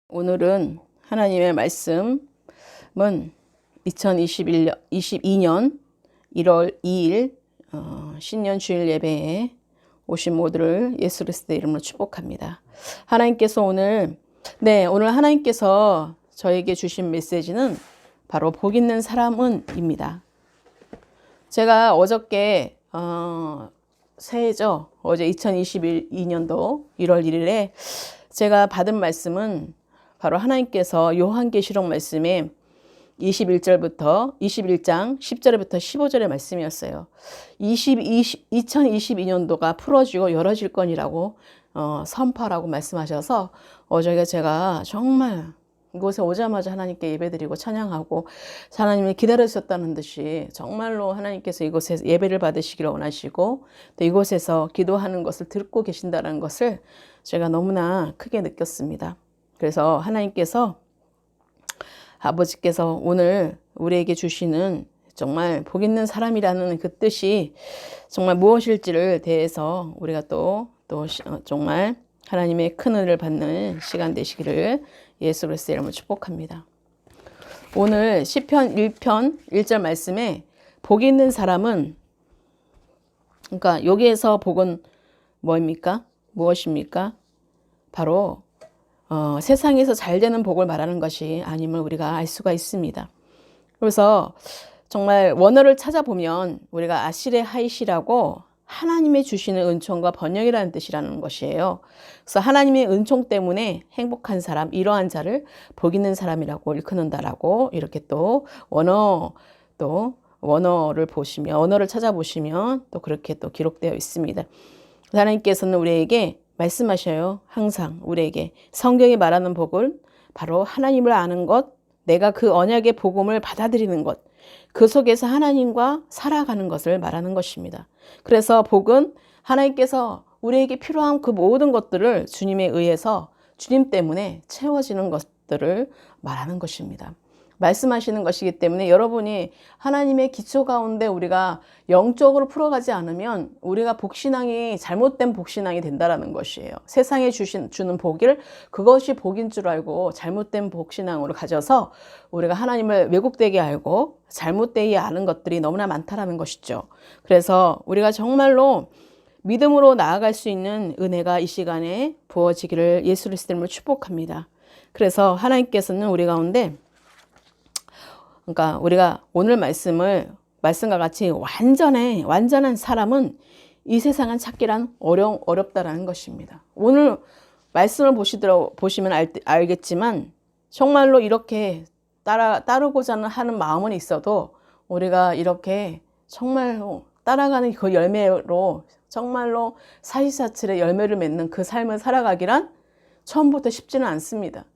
오늘은 하나님의 말씀은 2022년 1월 2일 신년 주일 예배에 오신 모두를 예수 그리스도의 이름으로 축복합니다. 하나님께서 오늘 하나님께서 저에게 주신 메시지는 바로 복 있는 사람은입니다. 제가 어저께 새해죠. 어제 2022년도 1월 1일에 제가 받은 말씀은 바로 하나님께서 요한계시록 말씀에 21장 10절부터 15절의 말씀이었어요. 2022년도가 풀어지고 열어질 거니라고 선포하라고 말씀하셔서 어저께 제가 정말 이곳에 오자마자 하나님께 예배드리고 찬양하고 하나님을 기다리셨다는 듯이 정말로 하나님께서 이곳에서 예배를 받으시기를 원하시고 또 이곳에서 기도하는 것을 듣고 계신다는 것을 제가 너무나 크게 느꼈습니다. 그래서 하나님께서 아버지께서 오늘 우리에게 주시는 정말 복 있는 사람이라는 그 뜻이 정말 무엇일지를 대해서 우리가 또 정말 하나님의 큰 은혜를 받는 시간 되시기를 예수 그리스도의 이름으로 축복합니다. 오늘 시편 1편 1절 말씀에 복 있는 사람은, 그러니까 여기에서 복은 뭐입니까? 무엇입니까? 바로 세상에서 잘 되는 복을 말하는 것이 아님을 우리가 알 수가 있습니다. 그래서 정말 원어를 찾아보면 우리가 아시레 하이시라고 하나님의 주시는 은총과 번영이라는 뜻이라는 것이에요. 그래서 하나님의 은총 때문에 행복한 사람, 이러한 자를 복 있는 사람이라고 일컫는다라고 이렇게 또 원어를 보시면, 언어를 찾아보시면 또 그렇게 또 기록되어 있습니다. 하나님께서는 우리에게 말씀하셔요. 항상 우리에게 성경이 말하는 복은 바로 하나님을 아는 것, 내가 그 언약의 복음을 받아들이는 것, 그 속에서 하나님과 살아가는 것을 말하는 것입니다. 그래서 복은 하나님께서 우리에게 필요한 그 모든 것들을 주님에 의해서 주님 때문에 채워지는 것들을 말하는 것입니다. 말씀하시는 것이기 때문에 여러분이 하나님의 기초 가운데 우리가 영적으로 풀어가지 않으면 우리가 복신앙이 잘못된 복신앙이 된다는 것이에요. 세상에 주는 복을 그것이 복인 줄 알고 잘못된 복신앙으로 가져서 우리가 하나님을 왜곡되게 알고 잘못되게 아는 것들이 너무나 많다라는 것이죠. 그래서 우리가 정말로 믿음으로 나아갈 수 있는 은혜가 이 시간에 부어지기를 예수 그리스도를 축복합니다. 그래서 하나님께서는 우리 가운데, 그러니까 우리가 오늘 말씀과 같이 완전한 사람은 이 세상은 찾기란 어렵다라는 것입니다. 오늘 말씀을 보시면 알겠지만 정말로 이렇게 따르고자 하는 마음은 있어도 우리가 이렇게 정말로 따라가는 그 열매로 정말로 사시사철의 열매를 맺는 그 삶을 살아가기란 처음부터 쉽지는 않습니다.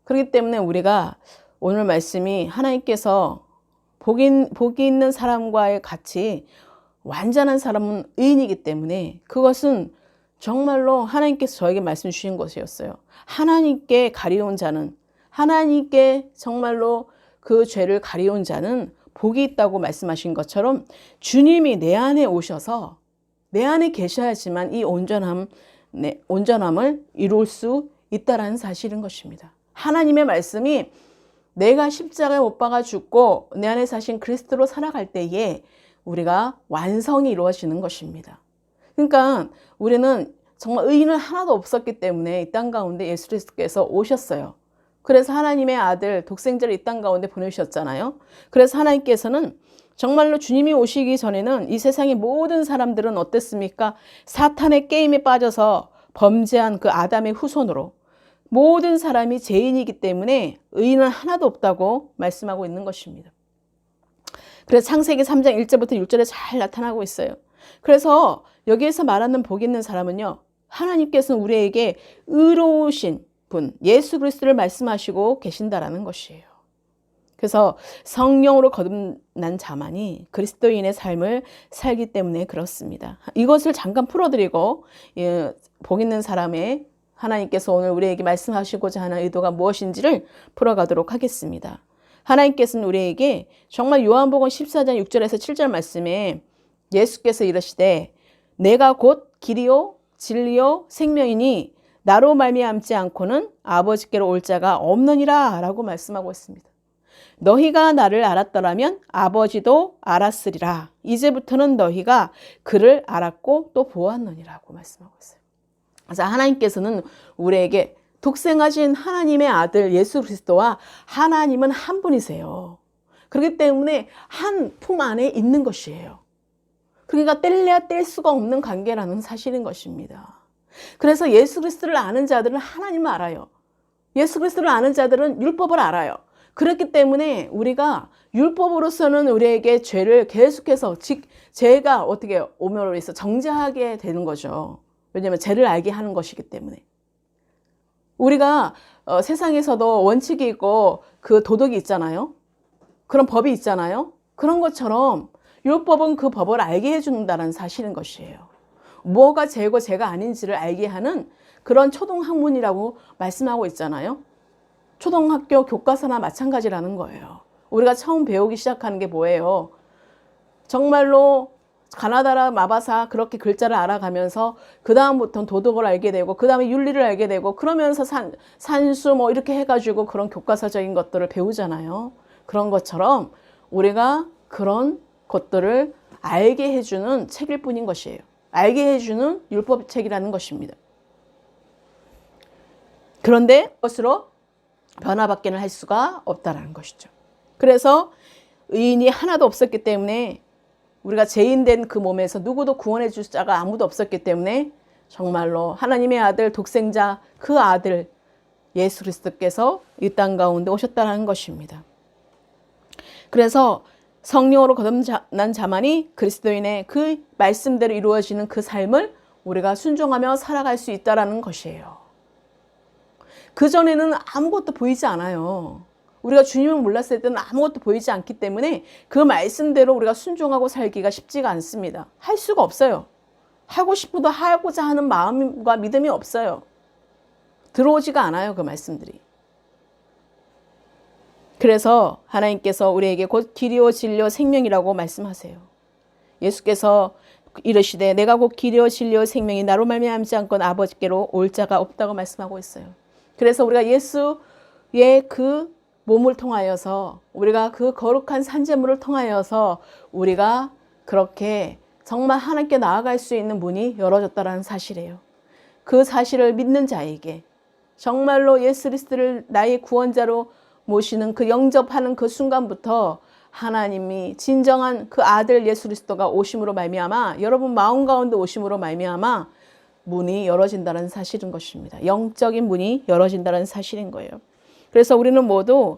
그렇기 때문에 우리가 오늘 말씀이 하나님께서 복이 있는 사람과의 같이 완전한 사람은 의인이기 때문에 그것은 정말로 하나님께서 저에게 말씀 주신 것이었어요. 하나님께 가리운 자는, 하나님께 정말로 그 죄를 가리운 자는 복이 있다고 말씀하신 것처럼 주님이 내 안에 오셔서 내 안에 계셔야지만 이 온전함을 이룰 수 있다라는 사실인 것입니다. 하나님의 말씀이 내가 십자가에 못 박아 죽고 내 안에 사신 그리스도로 살아갈 때에 우리가 완성이 이루어지는 것입니다. 그러니까 우리는 정말 의인은 하나도 없었기 때문에 이 땅 가운데 예수 그리스도께서 오셨어요. 그래서 하나님의 아들 독생자를 이 땅 가운데 보내셨잖아요. 그래서 하나님께서는 정말로 주님이 오시기 전에는 이 세상의 모든 사람들은 어땠습니까? 사탄의 게임에 빠져서 범죄한 그 아담의 후손으로 모든 사람이 죄인이기 때문에 의인은 하나도 없다고 말씀하고 있는 것입니다. 그래서 창세기 3장 1절부터 6절에 잘 나타나고 있어요. 그래서 여기에서 말하는 복 있는 사람은요, 하나님께서는 우리에게 의로우신 분, 예수 그리스도를 말씀하시고 계신다라는 것이에요. 그래서 성령으로 거듭난 자만이 그리스도인의 삶을 살기 때문에 그렇습니다. 이것을 잠깐 풀어드리고 복 있는 사람의 하나님께서 오늘 우리에게 말씀하시고자 하는 의도가 무엇인지를 풀어가도록 하겠습니다. 하나님께서는 우리에게 정말 요한복음 14장 6절에서 7절 말씀에 예수께서 이르시되 내가 곧 길이요 진리요 생명이니 나로 말미암지 않고는 아버지께로 올 자가 없느니라 라고 말씀하고 있습니다. 너희가 나를 알았더라면 아버지도 알았으리라. 이제부터는 너희가 그를 알았고 또 보았느니라고 말씀하고 있어요. 그래서 하나님께서는 우리에게 독생하신 하나님의 아들 예수 그리스도와 하나님은 한 분이세요. 그렇기 때문에 한 품 안에 있는 것이에요. 그러니까 뗄래야 뗄 수가 없는 관계라는 사실인 것입니다. 그래서 예수 그리스도를 아는 자들은 하나님을 알아요. 예수 그리스도를 아는 자들은 율법을 알아요. 그렇기 때문에 우리가 율법으로서는 우리에게 죄를 계속해서 죄가 어떻게 오므로 해서 정죄하게 되는 거죠. 왜냐하면 죄를 알게 하는 것이기 때문에. 우리가 세상에서도 원칙이 있고 그 도덕이 있잖아요. 그런 법이 있잖아요. 그런 것처럼 율법은 그 법을 알게 해준다는 사실인 것이에요. 뭐가 죄고 죄가 아닌지를 알게 하는 그런 초등학문이라고 말씀하고 있잖아요. 초등학교 교과서나 마찬가지라는 거예요. 우리가 처음 배우기 시작하는 게 뭐예요? 정말로 가나다라 마바사 그렇게 글자를 알아가면서 그 다음부터는 도덕을 알게 되고 그 다음에 윤리를 알게 되고 그러면서 산수 뭐 이렇게 해가지고 그런 교과서적인 것들을 배우잖아요. 그런 것처럼 우리가 그런 것들을 알게 해주는 책일 뿐인 것이에요. 알게 해주는 율법책이라는 것입니다. 그런데 그것으로 변화받기는 할 수가 없다라는 것이죠. 그래서 의인이 하나도 없었기 때문에 우리가 죄인된 그 몸에서 누구도 구원해 줄 자가 아무도 없었기 때문에 정말로 하나님의 아들 독생자 그 아들 예수 그리스도께서 이 땅 가운데 오셨다는 것입니다. 그래서 성령으로 거듭난 자만이 그리스도인의 그 말씀대로 이루어지는 그 삶을 우리가 순종하며 살아갈 수 있다는 것이에요. 그전에는 아무것도 보이지 않아요. 우리가 주님을 몰랐을 때는 아무것도 보이지 않기 때문에 그 말씀대로 우리가 순종하고 살기가 쉽지가 않습니다. 할 수가 없어요. 하고 싶어도 하고자 하는 마음과 믿음이 없어요. 들어오지가 않아요, 그 말씀들이. 그래서 하나님께서 우리에게 곧 길이요 진리요 생명이라고 말씀하세요. 예수께서 이르시되 내가 곧 길이요 진리요 생명이 나로 말미암지 않고는 아버지께로 올 자가 없다고 말씀하고 있어요. 그래서 우리가 예수의 그 몸을 통하여서 우리가 그 거룩한 산제물을 통하여서 우리가 그렇게 정말 하나님께 나아갈 수 있는 문이 열어졌다는 사실이에요. 그 사실을 믿는 자에게 정말로 예수 그리스도를 나의 구원자로 모시는 그 영접하는 그 순간부터 하나님이 진정한 그 아들 예수 그리스도가 오심으로 말미암아 여러분 마음 가운데 오심으로 말미암아 문이 열어진다는 사실인 것입니다. 영적인 문이 열어진다는 사실인 거예요. 그래서 우리는 모두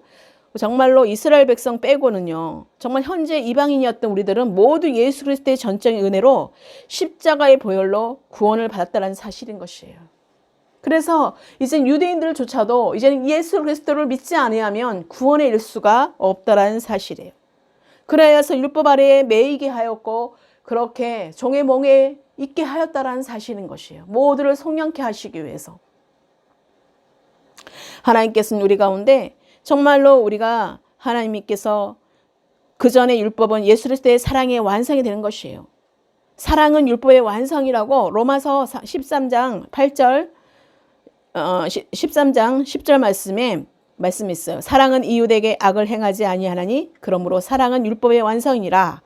정말로 이스라엘 백성 빼고는요. 정말 현재 이방인이었던 우리들은 모두 예수 그리스도의 전적인 은혜로 십자가의 보혈로 구원을 받았다는 사실인 것이에요. 그래서 이제 유대인들조차도 이제는 예수 그리스도를 믿지 아니하면 구원에 이를 수가 없다라는 사실이에요. 그래서 율법 아래에 매이게 하였고 그렇게 종의 몽에 있게 하였다라는 사실인 것이에요. 모두를 송영케 하시기 위해서. 하나님께서는 우리 가운데 정말로 우리가 하나님께서 그 전에 율법은 예수 그리스도의 사랑의 완성이 되는 것이에요. 사랑은 율법의 완성이라고 로마서 13장 8절 13장 10절 말씀이 있어요. 사랑은 이웃에게 악을 행하지 아니하나니 그러므로 사랑은 율법의 완성이니라.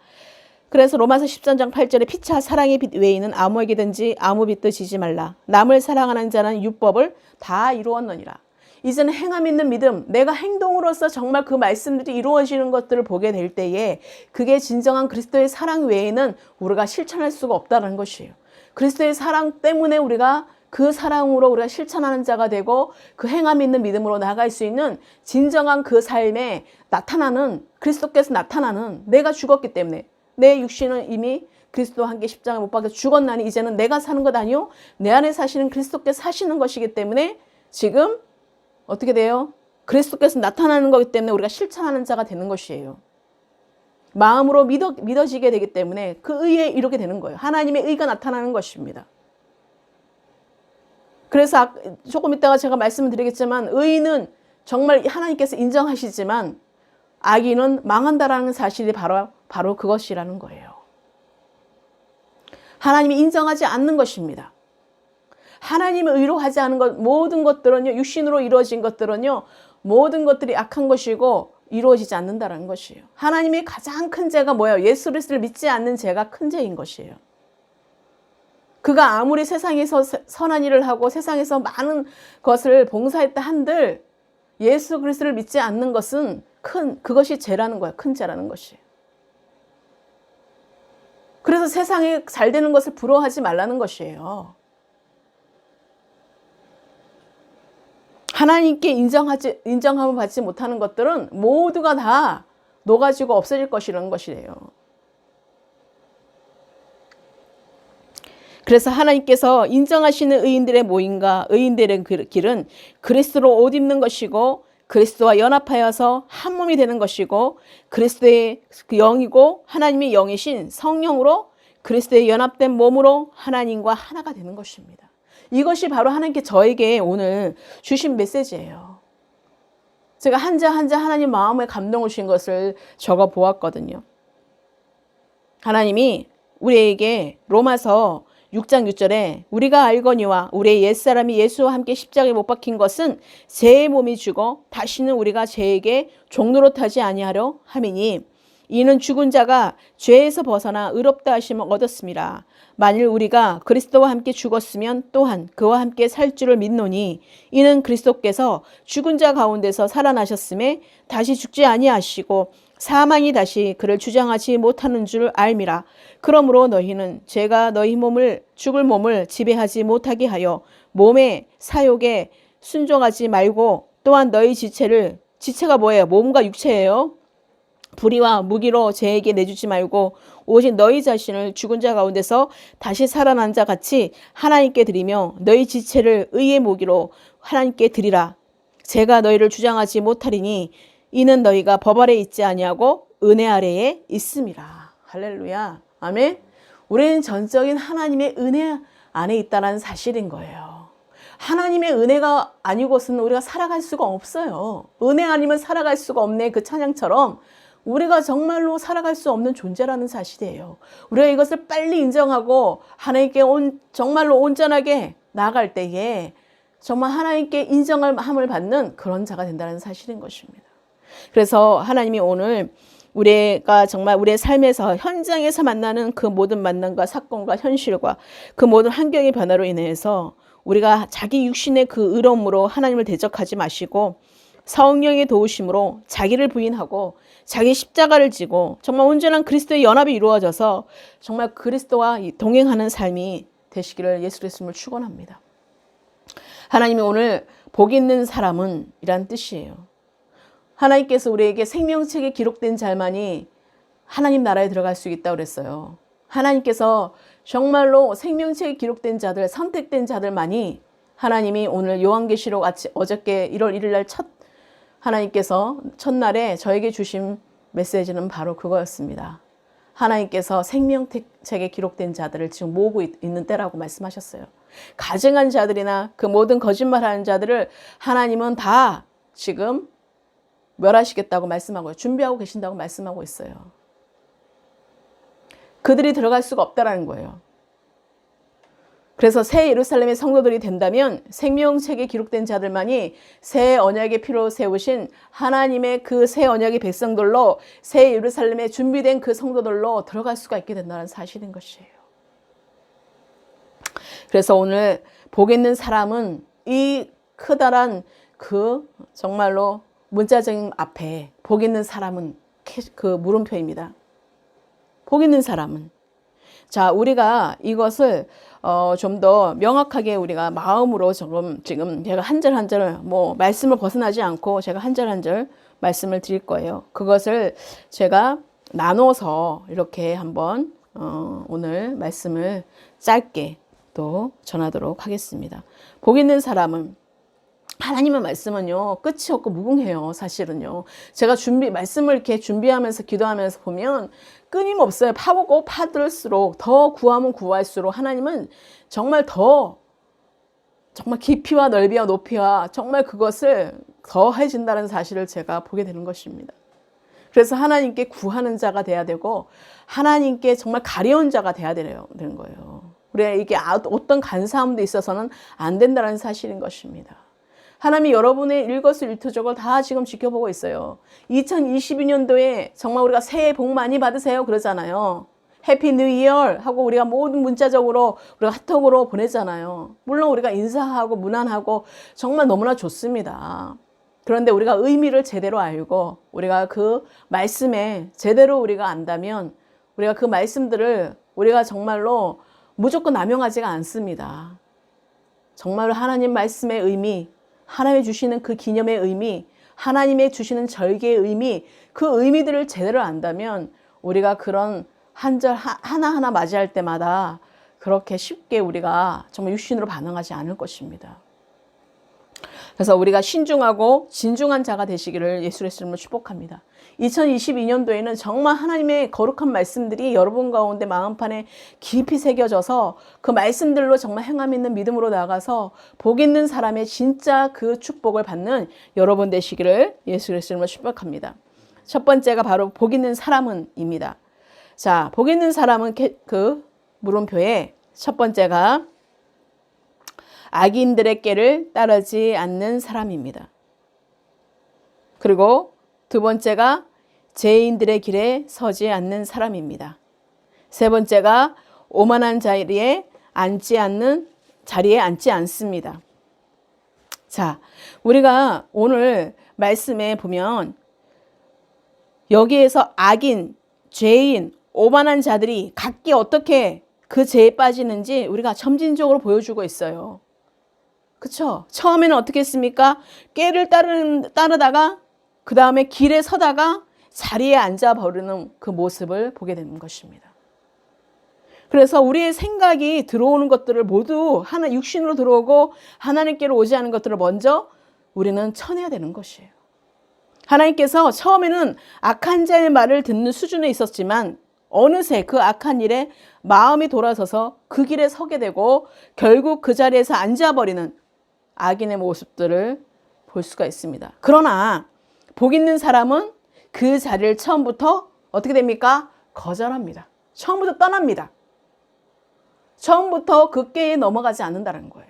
그래서 로마서 13장 8절에 피차 사랑의 빛 외에는 아무에게든지 아무 빛도 지지 말라. 남을 사랑하는 자는 율법을 다 이루었느니라. 이제는 행함 있는 믿음, 내가 행동으로서 정말 그 말씀들이 이루어지는 것들을 보게 될 때에 그게 진정한 그리스도의 사랑 외에는 우리가 실천할 수가 없다는 것이에요. 그리스도의 사랑 때문에 우리가 그 사랑으로 우리가 실천하는 자가 되고 그 행함 있는 믿음으로 나아갈 수 있는 진정한 그 삶에 나타나는 그리스도께서 나타나는 내가 죽었기 때문에 내 육신은 이미 그리스도와 함께 십자가에 못 박혀 죽었나니 이제는 내가 사는 것 아니요 내 안에 사시는 그리스도께서 사시는 것이기 때문에 지금 어떻게 돼요? 그리스도께서 나타나는 거기 때문에 우리가 실천하는 자가 되는 것이에요. 마음으로 믿어지게 되기 때문에 그 의에 이르게 되는 거예요. 하나님의 의가 나타나는 것입니다. 그래서 조금 이따가 제가 말씀을 드리겠지만 의인은 정말 하나님께서 인정하시지만 악인은 망한다라는 사실이 바로 그것이라는 거예요. 하나님이 인정하지 않는 것입니다. 하나님의 의로 하지 않은 것, 모든 것들은요, 육신으로 이루어진 것들은요, 모든 것들이 악한 것이고 이루어지지 않는다는 것이에요. 하나님의 가장 큰 죄가 뭐예요? 예수 그리스도를 믿지 않는 죄가 큰 죄인 것이에요. 그가 아무리 세상에서 선한 일을 하고 세상에서 많은 것을 봉사했다 한들 예수 그리스도를 믿지 않는 것은 그것이 죄라는 거예요. 큰 죄라는 것이에요. 그래서 세상에 잘 되는 것을 부러워하지 말라는 것이에요. 하나님께 인정함을 받지 못하는 것들은 모두가 다 녹아지고 없어질 것이라는 것이래요. 그래서 하나님께서 인정하시는 의인들의 모임과 의인들의 길은 그리스도로 옷 입는 것이고 그리스도와 연합하여서 한 몸이 되는 것이고 그리스도의 영이고 하나님의 영이신 성령으로 그리스도의 연합된 몸으로 하나님과 하나가 되는 것입니다. 이것이 바로 하나님께 저에게 오늘 주신 메시지예요. 제가 한자 한자 하나님 마음에 감동을 주신 것을 적어 보았거든요. 하나님이 우리에게 로마서 6장 6절에 우리가 알거니와 우리의 옛사람이 예수와 함께 십자가에 못 박힌 것은 죄의 몸이 죽어 다시는 우리가 죄에게 종노릇하지 아니하려 함이니 이는 죽은 자가 죄에서 벗어나 의롭다 하심을 얻었습니다. 만일 우리가 그리스도와 함께 죽었으면 또한 그와 함께 살 줄을 믿노니 이는 그리스도께서 죽은 자 가운데서 살아나셨음에 다시 죽지 아니하시고 사망이 다시 그를 주장하지 못하는 줄 알미라. 그러므로 너희는 죄가 너희 죽을 몸을 지배하지 못하게 하여 몸의 사욕에 순종하지 말고 또한 너희 지체가 뭐예요? 몸과 육체예요. 불의와 무기로 죄에게 내주지 말고 오직 너희 자신을 죽은 자 가운데서 다시 살아난 자 같이 하나님께 드리며 너희 지체를 의의 무기로 하나님께 드리라. 제가 너희를 주장하지 못하리니 이는 너희가 법 아래 있지 아니하고 은혜 아래에 있음이라. 할렐루야. 아멘. 우리는 전적인 하나님의 은혜 안에 있다는 사실인 거예요. 하나님의 은혜가 아니고서는 우리가 살아갈 수가 없어요. 은혜 아니면 살아갈 수가 없네. 그 찬양처럼 우리가 정말로 살아갈 수 없는 존재라는 사실이에요. 우리가 이것을 빨리 인정하고 하나님께 정말로 온전하게 나아갈 때에 정말 하나님께 인정함을 받는 그런 자가 된다는 사실인 것입니다. 그래서 하나님이 오늘 우리가 정말 우리의 삶에서 현장에서 만나는 그 모든 만남과 사건과 현실과 그 모든 환경의 변화로 인해서 우리가 자기 육신의 그 의로움으로 하나님을 대적하지 마시고 성령의 도우심으로 자기를 부인하고 자기 십자가를 지고 정말 온전한 그리스도의 연합이 이루어져서 정말 그리스도와 동행하는 삶이 되시기를 예수 그리스도를 축원합니다. 하나님이 오늘 복 있는 사람은 이란 뜻이에요. 하나님께서 우리에게 생명책에 기록된 자만이 하나님 나라에 들어갈 수 있다고 그랬어요. 하나님께서 정말로 생명책에 기록된 자들, 선택된 자들만이 하나님이 오늘 요한계시록 어저께 1월 1일 날 하나님께서 첫날에 저에게 주신 메시지는 바로 그거였습니다. 하나님께서 생명책에 기록된 자들을 지금 모으고 있는 때라고 말씀하셨어요. 가증한 자들이나 그 모든 거짓말하는 자들을 하나님은 다 지금 멸하시겠다고 말씀하고요. 준비하고 계신다고 말씀하고 있어요. 그들이 들어갈 수가 없다라는 거예요. 그래서 새 예루살렘의 성도들이 된다면 생명책에 기록된 자들만이 새 언약의 피로 세우신 하나님의 그 새 언약의 백성들로 새 예루살렘에 준비된 그 성도들로 들어갈 수가 있게 된다는 사실인 것이에요. 그래서 오늘 복 있는 사람은 이 크다란 그 정말로 문자적인 앞에 복 있는 사람은 그 물음표입니다. 복 있는 사람은. 자, 우리가 이것을 좀 더 명확하게 우리가 마음으로 지금 제가 한 절 한 절 말씀을 벗어나지 않고 제가 한 절 한 절 말씀을 드릴 거예요. 그것을 제가 나눠서 이렇게 한번 오늘 말씀을 짧게 또 전하도록 하겠습니다. 복 있는 사람은 하나님의 말씀은요, 끝이 없고 무궁해요, 사실은요. 제가 말씀을 이렇게 준비하면서 기도하면서 보면 끊임없어요. 파보고 파들수록 더 구하면 구할수록 하나님은 정말 정말 깊이와 넓이와 높이와 정말 그것을 더 해준다는 사실을 제가 보게 되는 것입니다. 그래서 하나님께 구하는 자가 돼야 되고 하나님께 정말 가려운 자가 돼야 되는 거예요. 우리가 이게 어떤 간사함도 있어서는 안 된다는 사실인 것입니다. 하나님이 여러분의 일거수일투족을 다 지금 지켜보고 있어요. 2022년도에 정말 우리가 새해 복 많이 받으세요 그러잖아요. 해피 뉴 이어 하고 우리가 모든 문자적으로 우리가 카톡으로 보내잖아요. 물론 우리가 인사하고 문안하고 정말 너무나 좋습니다. 그런데 우리가 의미를 제대로 알고 우리가 그 말씀에 제대로 우리가 안다면 우리가 그 말씀들을 우리가 정말로 무조건 남용하지가 않습니다. 정말로 하나님 말씀의 의미, 하나님이 주시는 그 기념의 의미, 하나님의 주시는 절기의 의미, 그 의미들을 제대로 안다면 우리가 그런 한 절 하나하나 맞이할 때마다 그렇게 쉽게 우리가 정말 육신으로 반응하지 않을 것입니다. 그래서 우리가 신중하고 진중한 자가 되시기를 예수 그리스도로 축복합니다. 2022년도에는 정말 하나님의 거룩한 말씀들이 여러분 가운데 마음판에 깊이 새겨져서 그 말씀들로 정말 행함 있는 믿음으로 나아가서 복 있는 사람의 진짜 그 축복을 받는 여러분 되시기를 예수 그리스도로 축복합니다. 첫 번째가 바로 복 있는 사람은입니다. 자, 복 있는 사람은 그 물음표에 첫 번째가 악인들의 꾀를 따르지 않는 사람입니다. 그리고 두 번째가 죄인들의 길에 서지 않는 사람입니다. 세 번째가 오만한 자리에 앉지 않습니다. 자, 우리가 오늘 말씀에 보면 여기에서 악인, 죄인, 오만한 자들이 각기 어떻게 그 죄에 빠지는지 우리가 점진적으로 보여주고 있어요. 그쵸? 처음에는 어떻게 했습니까? 꾀를 따르다가 그 다음에 길에 서다가 자리에 앉아버리는 그 모습을 보게 되는 것입니다. 그래서 우리의 생각이 들어오는 것들을 모두 육신으로 들어오고 하나님께로 오지 않은 것들을 먼저 우리는 쳐내야 되는 것이에요. 하나님께서 처음에는 악한 자의 말을 듣는 수준에 있었지만 어느새 그 악한 일에 마음이 돌아서서 그 길에 서게 되고 결국 그 자리에서 앉아버리는 악인의 모습들을 볼 수가 있습니다. 그러나 복 있는 사람은 그 자리를 처음부터 어떻게 됩니까? 거절합니다. 처음부터 떠납니다. 처음부터 그 꾀에 넘어가지 않는다는 거예요.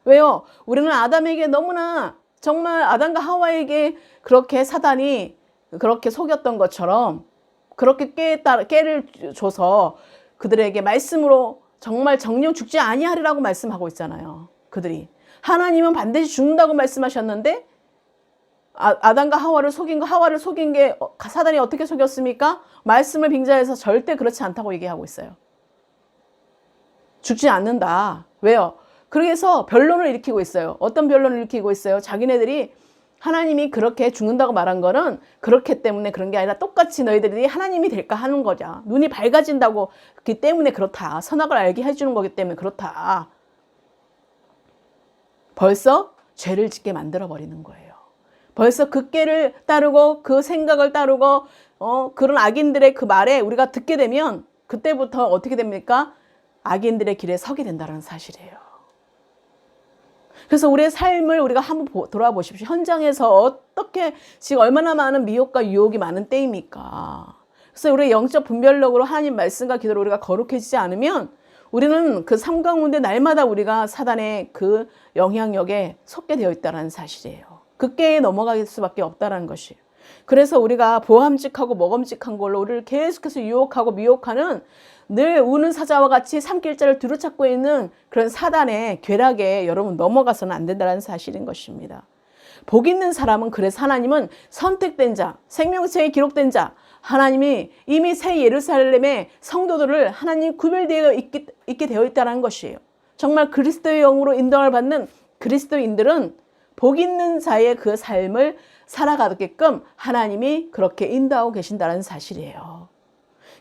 왜요? 우리는 아담에게 너무나 정말 아담과 하와에게 그렇게 사단이 그렇게 속였던 것처럼 그렇게 꾀를 줘서 그들에게 말씀으로 정말 정령 죽지 아니하리라고 말씀하고 있잖아요. 그들이 하나님은 반드시 죽는다고 말씀하셨는데 아담과 하와를 속인 게 사단이 어떻게 속였습니까? 말씀을 빙자해서 절대 그렇지 않다고 얘기하고 있어요. 죽지 않는다. 왜요? 그래서 변론을 일으키고 있어요. 어떤 변론을 일으키고 있어요? 자기네들이 하나님이 그렇게 죽는다고 말한 거는 그렇기 때문에 그런 게 아니라 똑같이 너희들이 하나님이 될까 하는 거죠. 눈이 밝아진다고 그렇기 때문에 그렇다. 선악을 알게 해주는 거기 때문에 그렇다. 벌써 죄를 짓게 만들어 버리는 거예요. 벌써 그 꾀를 따르고 그 생각을 따르고 그런 악인들의 그 말에 우리가 듣게 되면 그때부터 어떻게 됩니까? 악인들의 길에 서게 된다는 사실이에요. 그래서 우리의 삶을 우리가 한번 돌아보십시오. 현장에서 어떻게 지금 얼마나 많은 미혹과 유혹이 많은 때입니까? 그래서 우리의 영적 분별력으로 하나님 말씀과 기도로 우리가 거룩해지지 않으면 우리는 그 삶 가운데 날마다 우리가 사단의 그 영향력에 속게 되어 있다는 사실이에요. 그 꾀에 넘어갈 수밖에 없다는 것이에요. 그래서 우리가 보함직하고 먹음직한 걸로 우리를 계속해서 유혹하고 미혹하는 늘 우는 사자와 같이 삼킬자를 뒤로찾고 있는 그런 사단의 괴락에 여러분 넘어가서는 안 된다는 사실인 것입니다. 복 있는 사람은 그래서 하나님은 선택된 자, 생명책에 기록된 자, 하나님이 이미 새 예루살렘의 성도들을 하나님 구별되어 있게 되어 있다는 것이에요. 정말 그리스도의 영으로 인도를 받는 그리스도인들은 복 있는 자의 그 삶을 살아가게끔 하나님이 그렇게 인도하고 계신다는 사실이에요.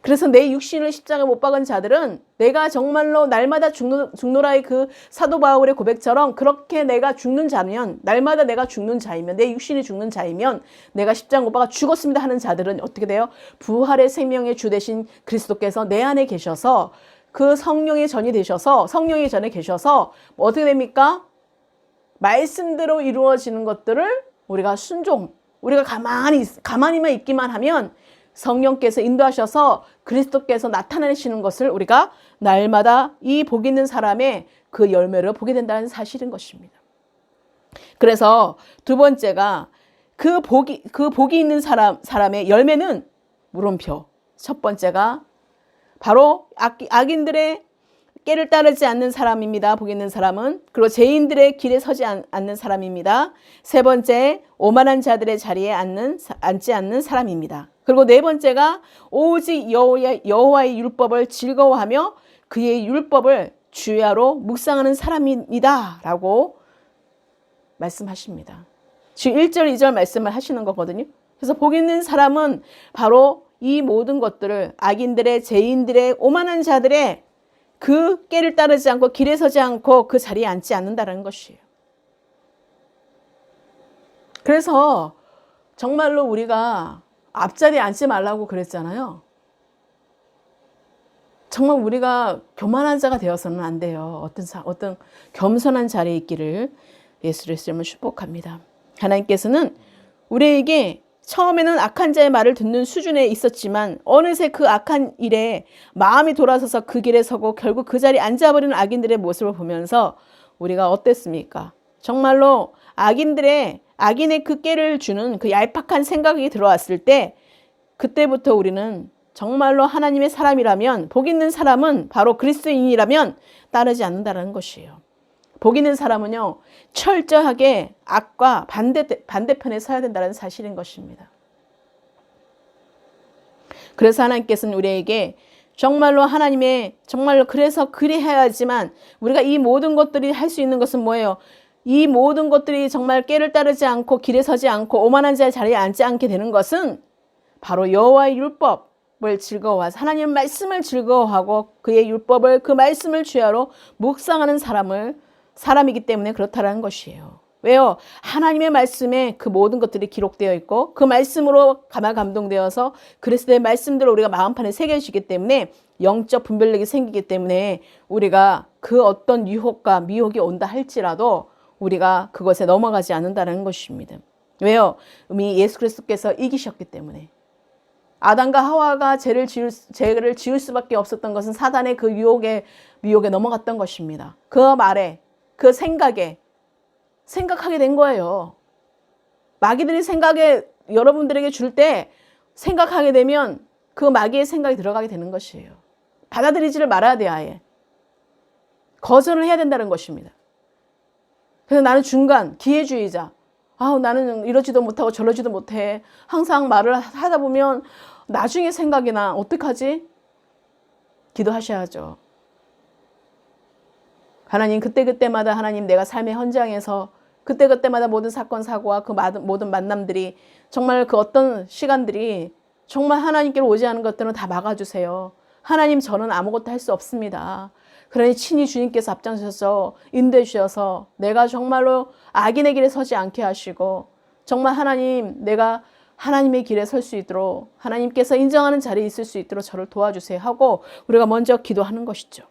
그래서 내 육신을 십자가 못 박은 자들은 내가 정말로 날마다 죽노라의 그 사도 바울의 고백처럼 그렇게 내가 죽는 자면 날마다 내가 죽는 자이면 내 육신이 죽는 자이면 내가 십자가 못 박아 죽었습니다 하는 자들은 어떻게 돼요? 부활의 생명의 주 되신 그리스도께서 내 안에 계셔서 그 성령의 전이 되셔서 성령의 전에 계셔서 어떻게 됩니까? 말씀대로 이루어지는 것들을 우리가 순종, 우리가 가만히만 있기만 하면 성령께서 인도하셔서 그리스도께서 나타내시는 것을 우리가 날마다 이 복 있는 사람의 그 열매를 보게 된다는 사실인 것입니다. 그래서 두 번째가 그 복이 있는 사람의 열매는 물음표. 첫 번째가 바로 악인들의 꾀를 따르지 않는 사람입니다. 복 있는 사람은. 그리고 죄인들의 길에 서지 않는 사람입니다. 세 번째, 오만한 자들의 자리에 앉지 않는 사람입니다. 그리고 네 번째가 오직 여호와의 율법을 즐거워하며 그의 율법을 주야로 묵상하는 사람입니다. 라고 말씀하십니다. 지금 1절, 2절 말씀을 하시는 거거든요. 그래서 복 있는 사람은 바로 이 모든 것들을 악인들의, 죄인들의, 오만한 자들의 그 꾀를 따르지 않고 길에 서지 않고 그 자리에 앉지 않는다는 것이에요. 그래서 정말로 우리가 앞자리에 앉지 말라고 그랬잖아요. 정말 우리가 교만한 자가 되어서는 안 돼요. 어떤 겸손한 자리에 있기를 예수의 이름으로 축복합니다. 하나님께서는 우리에게 처음에는 악한 자의 말을 듣는 수준에 있었지만 어느새 그 악한 일에 마음이 돌아서서 그 길에 서고 결국 그 자리에 앉아버리는 악인들의 모습을 보면서 우리가 어땠습니까? 정말로 악인의 그 꾀를 주는 그 얄팍한 생각이 들어왔을 때 그때부터 우리는 정말로 하나님의 사람이라면 복 있는 사람은 바로 그리스도인이라면 따르지 않는다는 것이에요. 복 있는 사람은요, 철저하게 악과 반대편에 서야 된다는 사실인 것입니다. 그래서 하나님께서는 우리에게 정말로 그래서 그리해야지만 우리가 이 모든 것들이 할 수 있는 것은 뭐예요? 이 모든 것들이 정말 꾀를 따르지 않고 길에 서지 않고 오만한 자의 자리에 앉지 않게 되는 것은 바로 여호와의 율법을 즐거워하고 하나님의 말씀을 즐거워하고 그의 율법을 그 말씀을 주야로 묵상하는 사람이기 때문에 그렇다는 것이에요. 왜요? 하나님의 말씀에 그 모든 것들이 기록되어 있고 그 말씀으로 감동되어서 그리스도의 말씀대로 우리가 마음판에 새겨지기 때문에 영적 분별력이 생기기 때문에 우리가 그 어떤 유혹과 미혹이 온다 할지라도 우리가 그것에 넘어가지 않는다는 것입니다. 왜요? 이미 예수 그리스도께서 이기셨기 때문에. 아담과 하와가 죄를 지을 수밖에 없었던 것은 사단의 그 미혹에 넘어갔던 것입니다. 그 말에 그 생각하게 된 거예요. 마귀들이 여러분들에게 줄 때 생각하게 되면 그 마귀의 생각이 들어가게 되는 것이에요. 받아들이지를 말아야 돼요, 아예. 거절을 해야 된다는 것입니다. 그래서 나는 기회주의자. 나는 이러지도 못하고 저러지도 못해. 항상 말을 하다 보면 나중에 생각이 나. 어떡하지? 기도하셔야죠. 하나님 그때마다 하나님 내가 삶의 현장에서 그때마다 모든 사건 사고와 그 모든 만남들이 정말 그 어떤 시간들이 정말 하나님께로 오지 않은 것들은 다 막아주세요. 하나님 저는 아무것도 할 수 없습니다. 그러니 친히 주님께서 앞장서서 인도해 주셔서 내가 정말로 악인의 길에 서지 않게 하시고 정말 하나님 내가 하나님의 길에 설 수 있도록 하나님께서 인정하는 자리에 있을 수 있도록 저를 도와주세요 하고 우리가 먼저 기도하는 것이죠.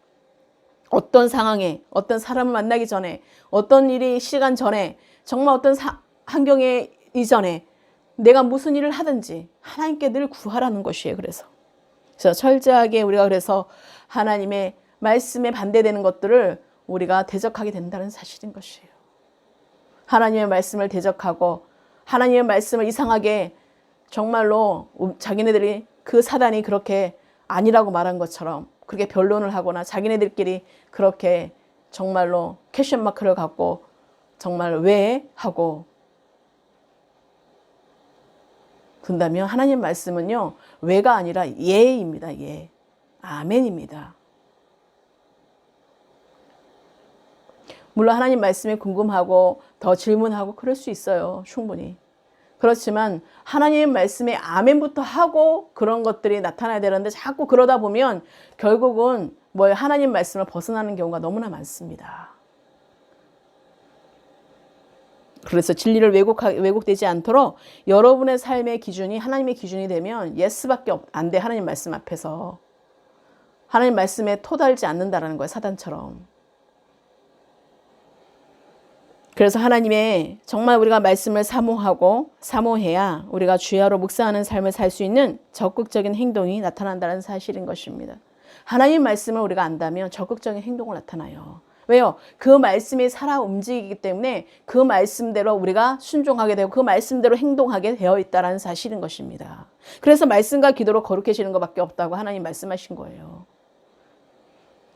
어떤 상황에 어떤 사람을 만나기 전에 어떤 시간 전에 정말 어떤 환경에 이전에 내가 무슨 일을 하든지 하나님께 늘 구하라는 것이에요. 그래서 철저하게 우리가 그래서 하나님의 말씀에 반대되는 것들을 우리가 대적하게 된다는 사실인 것이에요. 하나님의 말씀을 대적하고 하나님의 말씀을 이상하게 정말로 자기네들이 그 사단이 그렇게 아니라고 말한 것처럼 그렇게 변론을 하거나 자기네들끼리 그렇게 정말로 퀘션 마크를 갖고 정말 왜? 하고 둔다면 하나님 말씀은요. 왜가 아니라 예입니다. 예. 아멘입니다. 물론 하나님 말씀에 궁금하고 더 질문하고 그럴 수 있어요. 충분히. 그렇지만 하나님의 말씀에 아멘부터 하고 그런 것들이 나타나야 되는데 자꾸 그러다 보면 결국은 하나님 말씀을 벗어나는 경우가 너무나 많습니다. 그래서 진리를 왜곡되지 않도록 여러분의 삶의 기준이 하나님의 기준이 되면 예스밖에 안 돼. 하나님 말씀 앞에서. 하나님 말씀에 토달지 않는다는 거예요. 사단처럼. 그래서 하나님의 정말 우리가 말씀을 사모해야 우리가 주야로 묵상하는 삶을 살 수 있는 적극적인 행동이 나타난다는 사실인 것입니다. 하나님 말씀을 우리가 안다면 적극적인 행동을 나타나요. 왜요? 그 말씀이 살아 움직이기 때문에 그 말씀대로 우리가 순종하게 되고 그 말씀대로 행동하게 되어 있다는 사실인 것입니다. 그래서 말씀과 기도로 거룩해지는 것밖에 없다고 하나님 말씀하신 거예요.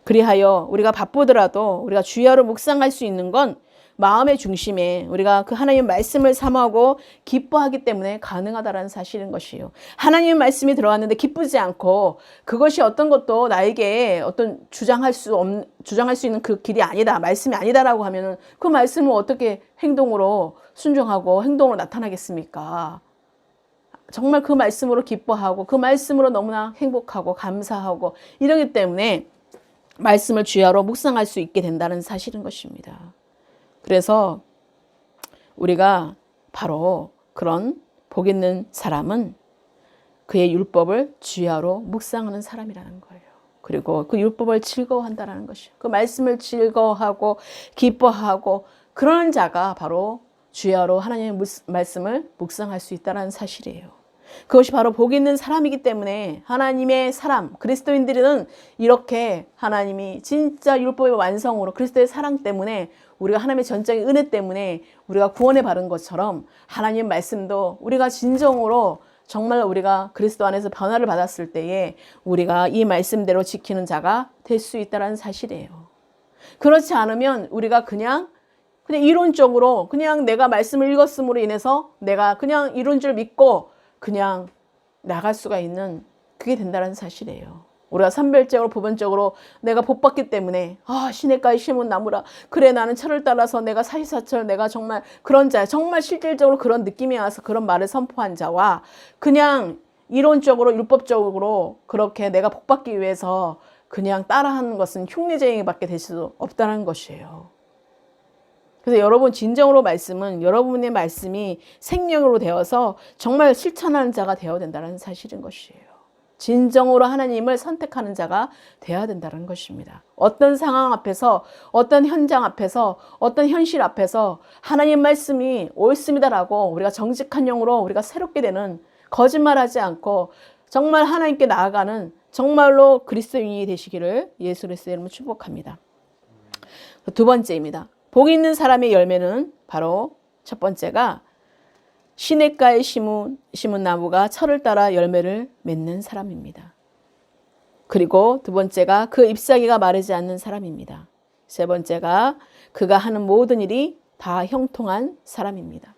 그리하여 우리가 바쁘더라도 우리가 주야로 묵상할 수 있는 건 마음의 중심에 우리가 그 하나님의 말씀을 사모하고 기뻐하기 때문에 가능하다는 사실인 것이에요. 하나님의 말씀이 들어왔는데 기쁘지 않고 그것이 어떤 것도 나에게 어떤 주장할 수 있는 그 길이 아니다, 말씀이 아니다라고 하면은 그 말씀을 어떻게 행동으로 순종하고 행동으로 나타나겠습니까? 정말 그 말씀으로 기뻐하고 그 말씀으로 너무나 행복하고 감사하고 이러기 때문에 말씀을 주야로 묵상할 수 있게 된다는 사실인 것입니다. 그래서 우리가 바로 그런 복 있는 사람은 그의 율법을 주야로 묵상하는 사람이라는 거예요. 그리고 그 율법을 즐거워한다는 것이에요. 그 말씀을 즐거워하고 기뻐하고 그런 자가 바로 주야로 하나님의 말씀을 묵상할 수 있다는 사실이에요. 그것이 바로 복 있는 사람이기 때문에 하나님의 사람, 그리스도인들은 이렇게 하나님이 진짜 율법의 완성으로 그리스도의 사랑 때문에 우리가 하나님의 전적인 은혜 때문에 우리가 구원에 받은 것처럼 하나님의 말씀도 우리가 진정으로 정말 우리가 그리스도 안에서 변화를 받았을 때에 우리가 이 말씀대로 지키는 자가 될 수 있다는 사실이에요. 그렇지 않으면 우리가 그냥 이론적으로 그냥 내가 말씀을 읽었음으로 인해서 내가 그냥 이론 줄 믿고 그냥 나갈 수가 있는 그게 된다는 사실이에요. 우리가 산별적으로 부분적으로 내가 복받기 때문에 시냇가에 심은 나무라 그래 나는 철을 따라서 내가 사시사철 내가 정말 그런 자 정말 실질적으로 그런 느낌이 와서 그런 말을 선포한 자와 그냥 이론적으로 율법적으로 그렇게 내가 복받기 위해서 그냥 따라하는 것은 흉내쟁이밖에 될 수 없다는 것이에요. 그래서 여러분 진정으로 말씀은 여러분의 말씀이 생명으로 되어서 정말 실천하는 자가 되어야 된다는 사실인 것이에요. 진정으로 하나님을 선택하는 자가 되어야 된다는 것입니다. 어떤 상황 앞에서 어떤 현장 앞에서 어떤 현실 앞에서 하나님 말씀이 옳습니다라고 우리가 정직한 영으로 우리가 새롭게 되는 거짓말하지 않고 정말 하나님께 나아가는 정말로 그리스도인이 되시기를 예수 그리스도의 이름으로 축복합니다. 두 번째입니다. 복 있는 사람의 열매는 바로 첫 번째가 시냇가에 심은 나무가 철을 따라 열매를 맺는 사람입니다. 그리고 두 번째가 그 잎사귀가 마르지 않는 사람입니다. 세 번째가 그가 하는 모든 일이 다 형통한 사람입니다.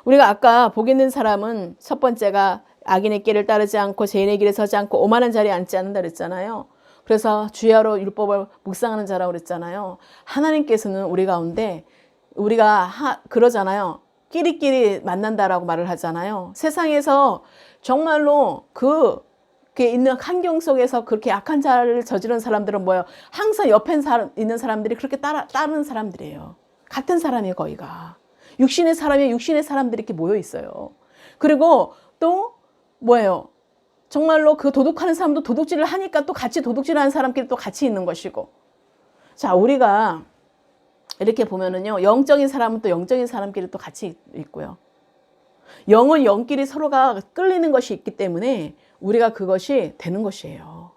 우리가 아까 복 있는 사람은 첫 번째가 악인의 길을 따르지 않고 죄인의 길에 서지 않고 오만한 자리에 앉지 않는다 그랬잖아요. 그래서 주야로 율법을 묵상하는 자라고 그랬잖아요. 하나님께서는 우리 가운데 우리가 그러잖아요. 끼리끼리 만난다라고 말을 하잖아요. 세상에서 정말로 그렇게 있는 환경 속에서 그렇게 악한 자를 저지른 사람들은 뭐예요? 항상 옆에 있는 사람들이 그렇게 따르는 사람들이에요. 같은 사람이에요, 거의가. 육신의 사람들이 이렇게 모여 있어요. 그리고 또 뭐예요? 정말로 그 도둑하는 사람도 도둑질을 하니까 또 같이 도둑질하는 사람끼리 또 같이 있는 것이고. 자, 우리가 이렇게 보면은요, 영적인 사람은 또 영적인 사람끼리 또 같이 있고요. 영은 영끼리 서로가 끌리는 것이 있기 때문에 우리가 그것이 되는 것이에요.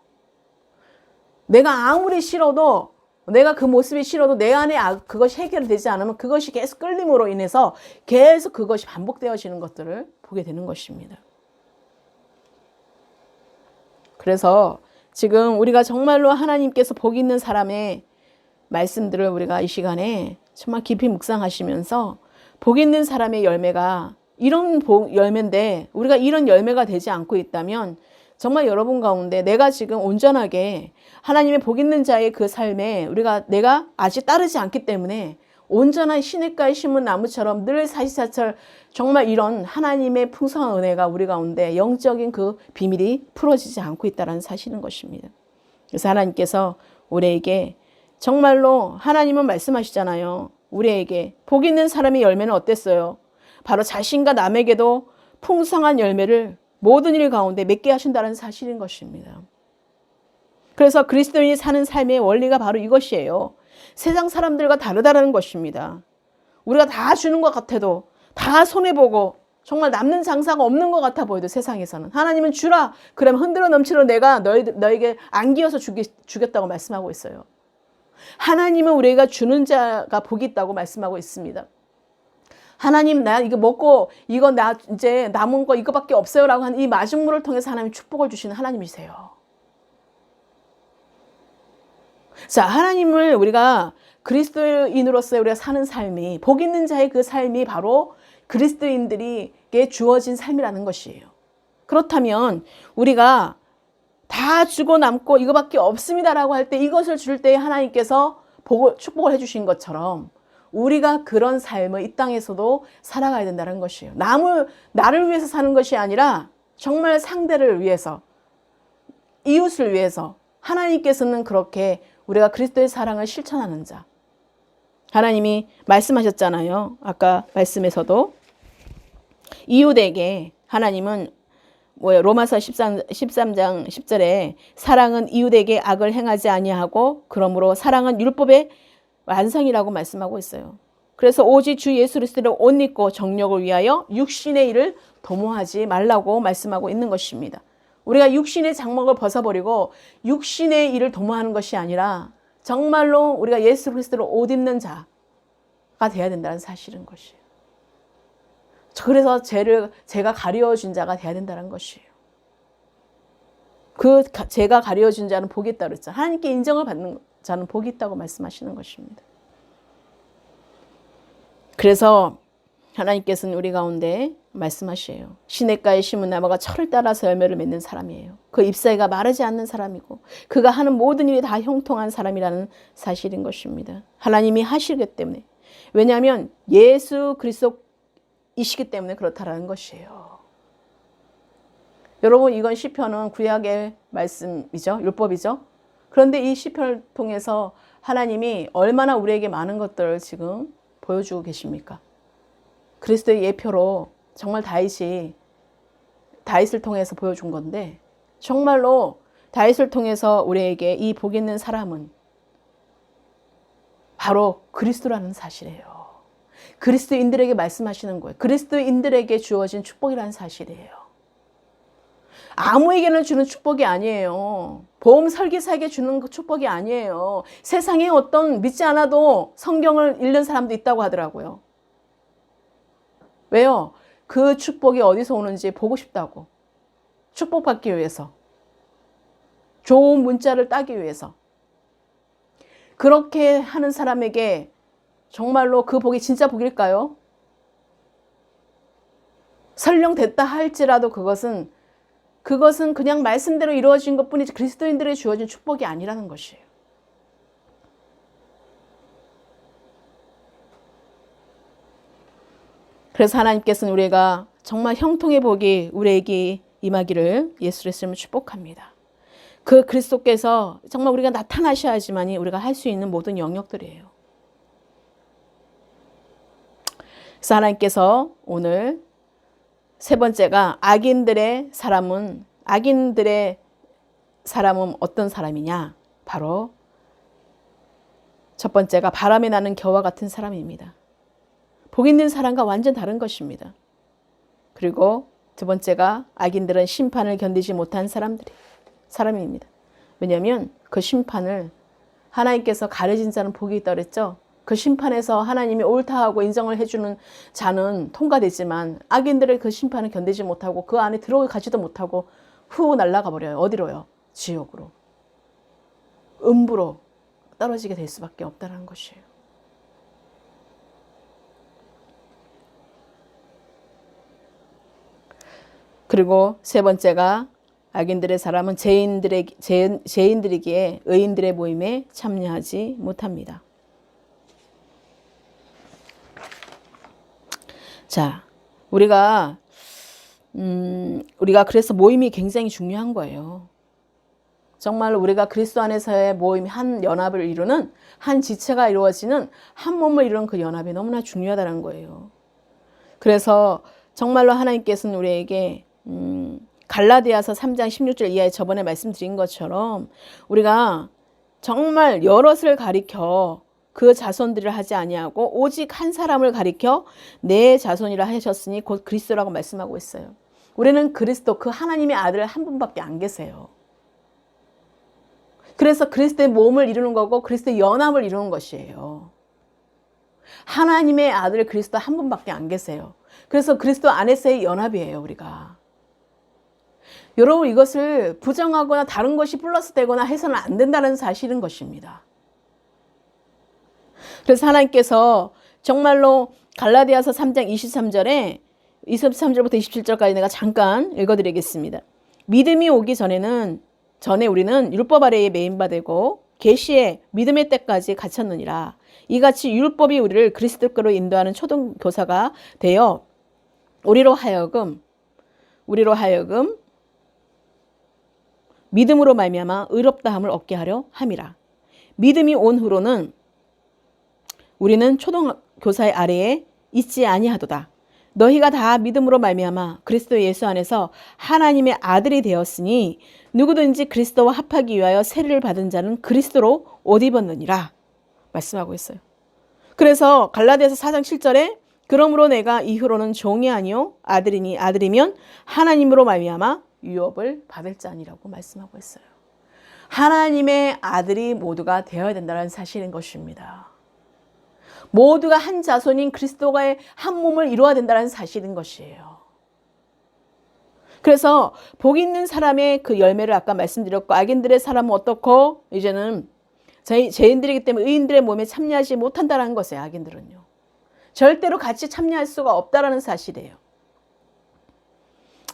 내가 아무리 싫어도 내가 그 모습이 싫어도 내 안에 그것이 해결되지 않으면 그것이 계속 끌림으로 인해서 계속 그것이 반복되어지는 것들을 보게 되는 것입니다. 그래서 지금 우리가 정말로 하나님께서 복 있는 사람의 말씀들을 우리가 이 시간에 정말 깊이 묵상하시면서 복 있는 사람의 열매가 이런 열매인데 우리가 이런 열매가 되지 않고 있다면 정말 여러분 가운데 내가 지금 온전하게 하나님의 복 있는 자의 그 삶에 내가 아직 따르지 않기 때문에 온전한 시냇가에 심은 나무처럼 늘 사시사철 정말 이런 하나님의 풍성한 은혜가 우리 가운데 영적인 그 비밀이 풀어지지 않고 있다는 사실인 것입니다. 그래서 하나님께서 우리에게 정말로 하나님은 말씀하시잖아요. 우리에게 복 있는 사람의 열매는 어땠어요? 바로 자신과 남에게도 풍성한 열매를 모든 일 가운데 맺게 하신다는 사실인 것입니다. 그래서 그리스도인이 사는 삶의 원리가 바로 이것이에요. 세상 사람들과 다르다는 것입니다. 우리가 다 주는 것 같아도, 다 손해보고 정말 남는 장사가 없는 것 같아 보여도 세상에서는 하나님은 주라. 그러면 흔들어 넘치는 내가 너에게 안기어서 주겠다고 말씀하고 있어요. 하나님은 우리가 주는 자가 복이 있다고 말씀하고 있습니다. 하나님, 나 이거 먹고 이거 나 이제 남은 거 이거밖에 없어요라고 하는 이 마중물을 통해서 하나님 축복을 주시는 하나님이세요. 자, 하나님을 우리가 그리스도인으로서 우리가 사는 삶이, 복 있는 자의 그 삶이 바로 그리스도인들에게 주어진 삶이라는 것이에요. 그렇다면 우리가 다 주고 남고 이거밖에 없습니다라고 할 때, 이것을 줄 때 하나님께서 축복을 해주신 것처럼 우리가 그런 삶을 이 땅에서도 살아가야 된다는 것이에요. 나를 위해서 사는 것이 아니라 정말 상대를 위해서, 이웃을 위해서 하나님께서는 그렇게 우리가 그리스도의 사랑을 실천하는 자. 하나님이 말씀하셨잖아요. 아까 말씀에서도 이웃에게 하나님은 로마서 13장 10절에 사랑은 이웃에게 악을 행하지 아니하고 그러므로 사랑은 율법의 완성이라고 말씀하고 있어요. 그래서 오직 주 예수 그리스도를 옷 입고 정력을 위하여 육신의 일을 도모하지 말라고 말씀하고 있는 것입니다. 우리가 육신의 장막을 벗어버리고 육신의 일을 도모하는 것이 아니라 정말로 우리가 예수 그리스도를 옷 입는 자가 돼야 된다는 사실인 것이에요. 그래서 제가 가리워준 자가 돼야 된다는 것이에요. 제가 가리워준 자는 복이 있다고 그랬죠. 하나님께 인정을 받는 자는 복이 있다고 말씀하시는 것입니다. 그래서 하나님께서는 우리 가운데 말씀하시에요. 시냇가에 심은 나무가 철을 따라서 열매를 맺는 사람이에요. 그 잎사귀가 마르지 않는 사람이고 그가 하는 모든 일이 다 형통한 사람이라는 사실인 것입니다. 하나님이 하시기 때문에. 왜냐하면 예수 그리스도이시기 때문에 그렇다라는 것이에요. 여러분, 이건 시편은 구약의 말씀이죠. 율법이죠. 그런데 이 시편을 통해서 하나님이 얼마나 우리에게 많은 것들을 지금 보여주고 계십니까? 그리스도의 예표로 정말 다윗을 통해서 보여준 건데, 정말로 다윗을 통해서 우리에게 이 복 있는 사람은 바로 그리스도라는 사실이에요. 그리스도인들에게 말씀하시는 거예요. 그리스도인들에게 주어진 축복이라는 사실이에요. 아무에게나 주는 축복이 아니에요. 보험 설계사에게 주는 축복이 아니에요. 세상에 어떤 믿지 않아도 성경을 읽는 사람도 있다고 하더라고요. 왜요? 그 축복이 어디서 오는지 보고 싶다고. 축복받기 위해서. 좋은 문자를 따기 위해서. 그렇게 하는 사람에게 정말로 그 복이 진짜 복일까요? 설령 됐다 할지라도 그것은 그냥 말씀대로 이루어진 것뿐이지 그리스도인들에게 주어진 축복이 아니라는 것이에요. 그래서 하나님께서는 우리가 정말 형통의 복이 우리에게 임하기를 예수 그리스도를 축복합니다. 그 그리스도께서 정말 우리가 나타나셔야지만이 우리가 할 수 있는 모든 영역들이에요. 그래서 하나님께서 오늘 세 번째가 악인들의 사람은 어떤 사람이냐? 바로 첫 번째가 바람에 나는 겨와 같은 사람입니다. 복 있는 사람과 완전 다른 것입니다. 그리고 두 번째가 악인들은 심판을 견디지 못한 사람입니다. 왜냐하면 그 심판을 하나님께서 가려진 자는 복이 있다고 그랬죠. 그 심판에서 하나님이 옳다하고 인정을 해주는 자는 통과되지만 악인들의 그 심판을 견디지 못하고 그 안에 들어가지도 못하고 후 날아가 버려요. 어디로요? 지옥으로. 음부로 떨어지게 될 수밖에 없다는 것이에요. 그리고 세 번째가 악인들의 사람은 죄인들이기에 의인들의 모임에 참여하지 못합니다. 자, 우리가 그래서 모임이 굉장히 중요한 거예요. 정말 우리가 그리스도 안에서의 모임이 한 연합을 이루는, 한 지체가 이루어지는, 한 몸을 이루는 그 연합이 너무나 중요하다는 거예요. 그래서 정말로 하나님께서는 우리에게 갈라디아서 3장 16절 이하에 저번에 말씀드린 것처럼 우리가 정말 여럿을 가리켜 그 자손들을 하지 아니하고 오직 한 사람을 가리켜 내 자손이라 하셨으니 곧 그리스도라고 말씀하고 있어요. 우리는 그리스도 그 하나님의 아들 한 분밖에 안 계세요. 그래서 그리스도의 몸을 이루는 거고 그리스도의 연합을 이루는 것이에요. 하나님의 아들 그리스도 한 분밖에 안 계세요. 그래서 그리스도 안에서의 연합이에요, 우리가. 여러분, 이것을 부정하거나 다른 것이 플러스 되거나 해서는 안 된다는 사실인 것입니다. 그래서 하나님께서 정말로 갈라디아서 3장 23절에 23절부터 27절까지 내가 잠깐 읽어드리겠습니다. 믿음이 오기 전에 우리는 율법 아래에 매인바되고 계시에 믿음의 때까지 갇혔느니라. 이같이 율법이 우리를 그리스도께로 인도하는 초등교사가 되어 우리로 하여금 믿음으로 말미암아 의롭다함을 얻게 하려 함이라. 믿음이 온 후로는 우리는 초등교사의 아래에 있지 아니하도다. 너희가 다 믿음으로 말미암아 그리스도 예수 안에서 하나님의 아들이 되었으니 누구든지 그리스도와 합하기 위하여 세례를 받은 자는 그리스도로 옷 입었느니라 말씀하고 있어요. 그래서 갈라디아서 4장 7절에 그러므로 내가 이후로는 종이 아니요 아들이니 아들이면 하나님으로 말미암아 유업을 받을 자니라고 말씀하고 있어요. 하나님의 아들이 모두가 되어야 된다는 사실인 것입니다. 모두가 한 자손인 그리스도가의 한 몸을 이루어야 된다는 사실인 것이에요. 그래서 복 있는 사람의 그 열매를 아까 말씀드렸고 악인들의 사람은 어떻고 이제는 죄인들이기 때문에 의인들의 몸에 참여하지 못한다는 것이에요. 악인들은요. 절대로 같이 참여할 수가 없다는 사실이에요.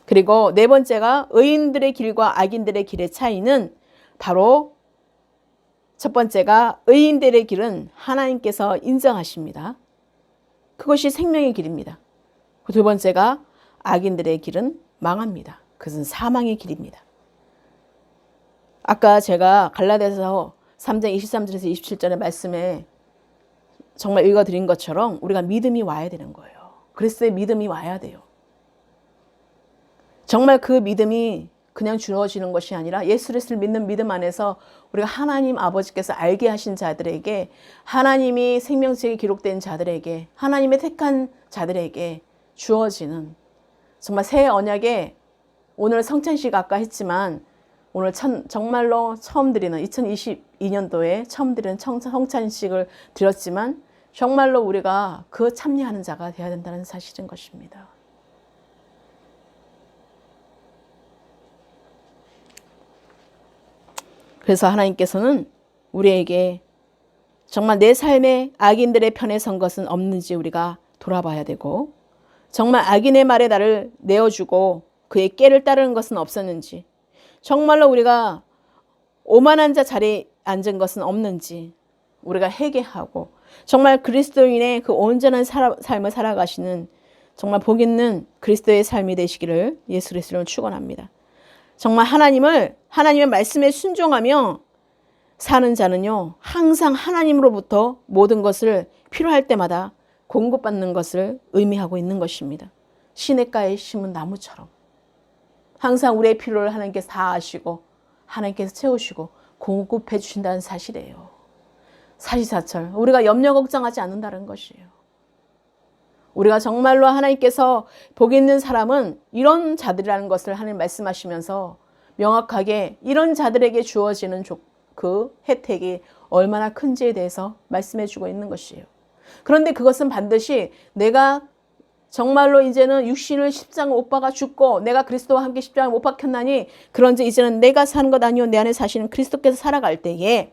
그리고 네 번째가 의인들의 길과 악인들의 길의 차이는 바로 첫 번째가 의인들의 길은 하나님께서 인정하십니다. 그것이 생명의 길입니다. 두 번째가 악인들의 길은 망합니다. 그것은 사망의 길입니다. 아까 제가 갈라디아서 3장 23절에서 27절의 말씀에 정말 읽어드린 것처럼 우리가 믿음이 와야 되는 거예요. 그리스도의 믿음이 와야 돼요. 정말 그 믿음이 그냥 주어지는 것이 아니라 예수 그리스도를 믿는 믿음 안에서 우리가 하나님 아버지께서 알게 하신 자들에게 하나님이 생명책에 기록된 자들에게 하나님의 택한 자들에게 주어지는 정말 새 언약에 오늘 성찬식 아까 했지만 오늘 정말로 처음 드리는 2022년도에 처음 드리는 성찬식을 드렸지만 정말로 우리가 그 참여하는 자가 되어야 된다는 사실인 것입니다. 그래서 하나님께서는 우리에게 정말 내 삶에 악인들의 편에 선 것은 없는지 우리가 돌아봐야 되고 정말 악인의 말에 나를 내어주고 그의 꾀를 따르는 것은 없었는지 정말로 우리가 오만한 자 자리에 앉은 것은 없는지 우리가 회개하고 정말 그리스도인의 그 온전한 삶을 살아가시는 정말 복 있는 그리스도의 삶이 되시기를 예수 그리스도를 축원합니다. 정말 하나님의 말씀에 순종하며 사는 자는요 항상 하나님으로부터 모든 것을 필요할 때마다 공급받는 것을 의미하고 있는 것입니다. 시냇가에 심은 나무처럼 항상 우리의 필요를 하나님께서 다 아시고 하나님께서 채우시고 공급해 주신다는 사실이에요. 사시사철 우리가 염려 걱정하지 않는다는 것이에요. 우리가 정말로 하나님께서 복 있는 사람은 이런 자들이라는 것을 하나님 말씀하시면서 명확하게 이런 자들에게 주어지는 그 혜택이 얼마나 큰지에 대해서 말씀해 주고 있는 것이에요. 그런데 그것은 반드시 내가 정말로 이제는 육신을 십자가 못 박아 죽고 내가 그리스도와 함께 십자가 못 박혔나니 그런지 이제는 내가 사는 것 아니요 내 안에 사시는 그리스도께서 살아갈 때에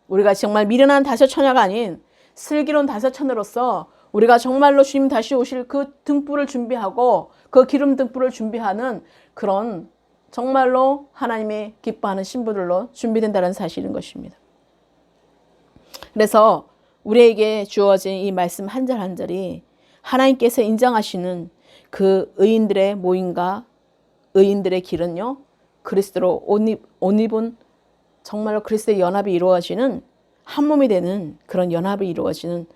우리가 정말 미련한 다섯처녀가 아닌 슬기로운 다섯처녀로서 우리가 정말로 주님 다시 오실 그 등불을 준비하고 그 기름 등불을 준비하는 그런 정말로 하나님의 기뻐하는 신부들로 준비된다는 사실인 것입니다. 그래서 우리에게 주어진 이 말씀 한 절 한 절이 하나님께서 인정하시는 그 의인들의 모임과 의인들의 길은요 그리스도로 옷 입은 정말로 그리스도의 연합이 이루어지는 한 몸이 되는 그런 연합이 이루어지는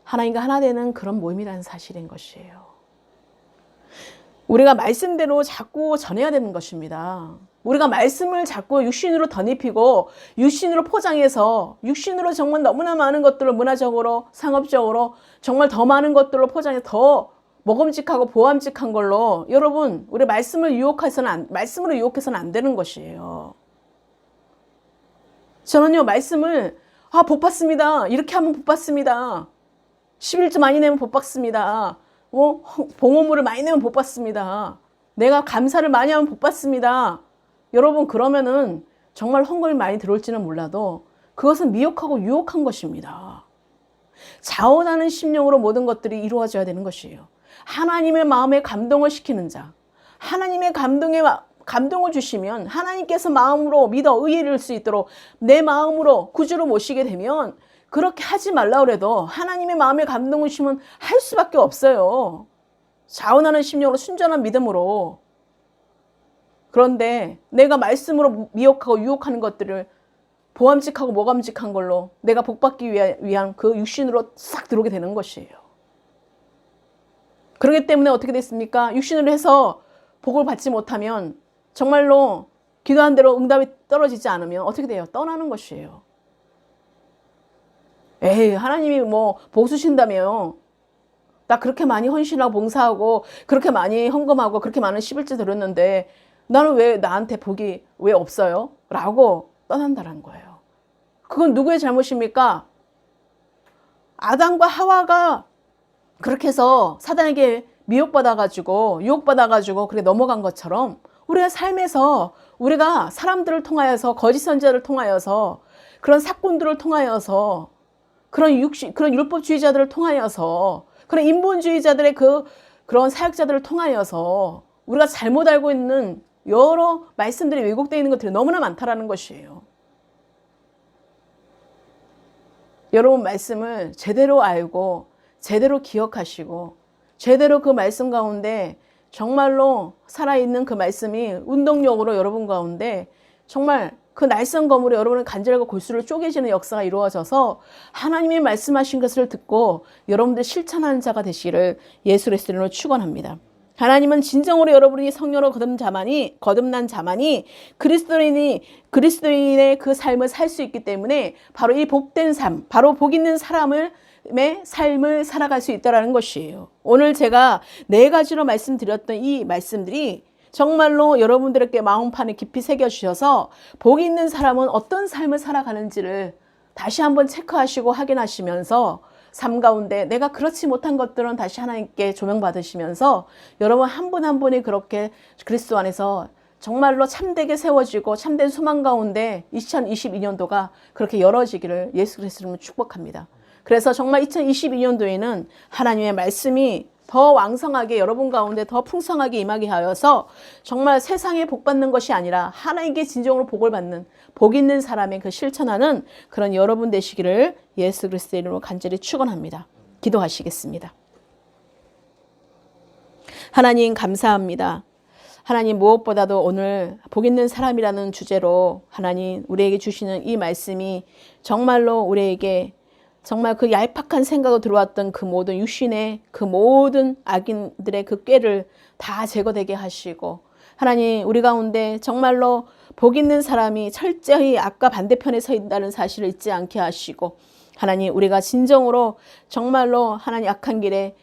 하나님과 하나 되는 그런 모임이라는 사실인 것이에요. 우리가 말씀대로 자꾸 전해야 되는 것입니다. 우리가 말씀을 자꾸 육신으로 덧입히고 육신으로 포장해서 육신으로 정말 너무나 많은 것들을 문화적으로 상업적으로 정말 더 많은 것들로 포장해서 더 먹음직하고 보암직한 걸로 여러분 우리 말씀으로 유혹해서는 안 되는 것이에요. 저는요 말씀을 복 받습니다. 이렇게 하면 복 받습니다. 11조 많이 내면 복 받습니다. 봉헌물을 많이 내면 복 받습니다. 내가 감사를 많이 하면 복 받습니다. 여러분 그러면은 정말 헌금이 많이 들어올지는 몰라도 그것은 미혹하고 유혹한 것입니다. 자원하는 심령으로 모든 것들이 이루어져야 되는 것이에요. 하나님의 마음에 감동을 시키는 자, 하나님의 감동을 주시면 하나님께서 마음으로 믿어 의의를 수 있도록 내 마음으로 구주로 모시게 되면 그렇게 하지 말라 그래도 하나님의 마음에 감동을 주시면 할 수밖에 없어요. 자원하는 심령으로 순전한 믿음으로. 그런데 내가 말씀으로 미혹하고 유혹하는 것들을 보암직하고 모감직한 걸로 내가 복받기 위한 그 육신으로 싹 들어오게 되는 것이에요. 그렇기 때문에 어떻게 됐습니까? 육신으로 해서 복을 받지 못하면 정말로 기도한 대로 응답이 떨어지지 않으면 어떻게 돼요? 떠나는 것이에요. 하나님이 복 주신다며 나 그렇게 많이 헌신하고 봉사하고 그렇게 많이 헌금하고 그렇게 많은 11조 드렸는데 나는 왜 나한테 복이 왜 없어요? 라고 떠난다는 거예요. 그건 누구의 잘못입니까? 아담과 하와가 그렇게 해서 사단에게 유혹받아가지고 그렇게 넘어간 것처럼 우리가 삶에서 우리가 사람들을 통하여서 거짓 선지자를 통하여서 그런 사건들을 통하여서 그런 율법주의자들을 통하여서 그런 인본주의자들의 그런 사역자들을 통하여서 우리가 잘못 알고 있는 여러 말씀들이 왜곡되어 있는 것들이 너무나 많다라는 것이에요. 여러분 말씀을 제대로 알고 제대로 기억하시고 제대로 그 말씀 가운데 정말로 살아있는 그 말씀이 운동력으로 여러분 가운데 정말 그 날선 검으로 여러분의 간절과 골수를 쪼개지는 역사가 이루어져서 하나님이 말씀하신 것을 듣고 여러분들 실천하는 자가 되시기를 예수 그리스도로 축원합니다. 하나님은 진정으로 여러분이 성령으로 거듭난 자만이 그리스도인의 그 삶을 살 수 있기 때문에 바로 이 복된 삶, 바로 복 있는 삶을 살아갈 수 있다는 것이에요. 오늘 제가 4가지로 말씀드렸던 이 말씀들이 정말로 여러분들에게 마음판에 깊이 새겨주셔서 복 있는 사람은 어떤 삶을 살아가는지를 다시 한번 체크하시고 확인하시면서 삶 가운데 내가 그렇지 못한 것들은 다시 하나님께 조명받으시면서 여러분 한 분 한 분이 그렇게 그리스도 안에서 정말로 참되게 세워지고 참된 소망 가운데 2022년도가 그렇게 열어지기를 예수 그리스도로 축복합니다. 그래서 정말 2022년도에는 하나님의 말씀이 더 왕성하게 여러분 가운데 더 풍성하게 임하게 하여서 정말 세상에 복 받는 것이 아니라 하나님께 진정으로 복을 받는 복 있는 사람의 그 실천하는 그런 여러분 되시기를 예수 그리스도의 이름으로 간절히 축원합니다. 기도하시겠습니다. 하나님 감사합니다. 하나님 무엇보다도 오늘 복 있는 사람이라는 주제로 하나님 우리에게 주시는 이 말씀이 정말로 우리에게 정말 그 얄팍한 생각으로 들어왔던 그 모든 육신의 그 모든 악인들의 그 꾀를 다 제거되게 하시고 하나님 우리 가운데 정말로 복 있는 사람이 철저히 악과 반대편에 서 있다는 사실을 잊지 않게 하시고 하나님 우리가 진정으로 정말로 하나님 악한 길에